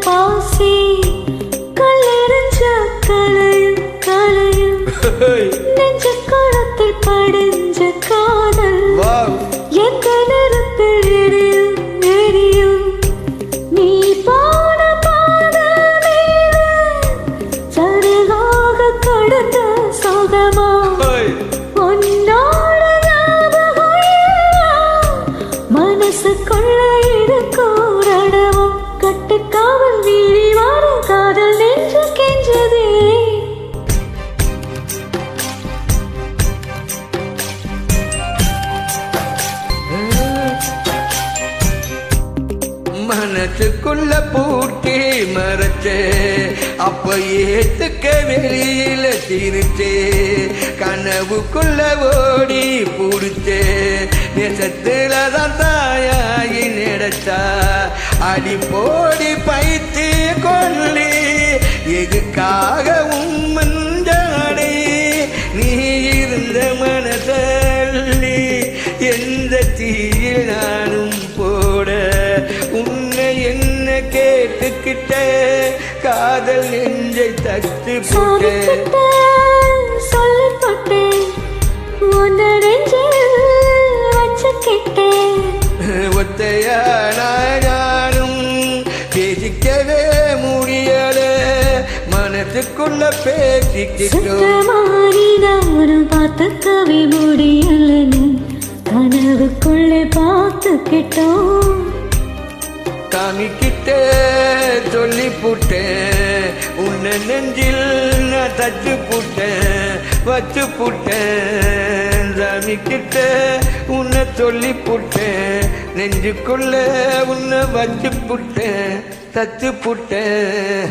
பாசி கல்லெறிஞ்ச கலையும் கலையும் நெஞ்ச குளத்தில் படிஞ்ச காதல் எந்த நேரத்தில் எரியும் எரியும் நீ போன பாதல் சருகாக கடந்த சோகமா உன்னோட ஞாபகம் மனசுக்குள்ள இருக்கோரடவும் கட்டு காவல் வீழி வார காதல் நெஞ்சு கெஞ்சதே மனசுக்குள்ள பூட்டி மறைச்சே அப்ப ஏத்துக்க வெளியில சிரிச்சே கனவுக்குள்ள ஓடி புடிச்சே நேசத்துலதான் தாயாகி நினைச்சா அடி போடி பைத்தி கொள்ளி எதுக்காக உம்மஞ்சாடி நீ இருந்த மனதள்ளி எந்த தீயில் நானும் போட உன்னை என்ன கேட்டுக்கிட்ட காதல் நெஞ்சை தத்து போட்டேன் சொல்லப்பட்டேன் உன்னை நெஞ்சில் வச்சுக்கிட்டேன் ஒத்தையானும் பேசிக்கவே முடியல மனசுக்குள்ள பேசிக்கிட்டோம் நானும் பார்த்துக்கவே முடியலன்னு கனவுக்குள்ளே பார்த்துக்கிட்டோம் காமிக்கிட்ட சொல்லி புட்டேன் உன்னை நெஞ்சில் நான் தச்சு புட்டேன் வச்சு புட்டேன் சாமிக்கிட்ட உன்னை சொல்லி புட்டேன் நெஞ்சுக்குள்ள உன்னை வச்சு புட்டேன் தச்சு புட்டேன்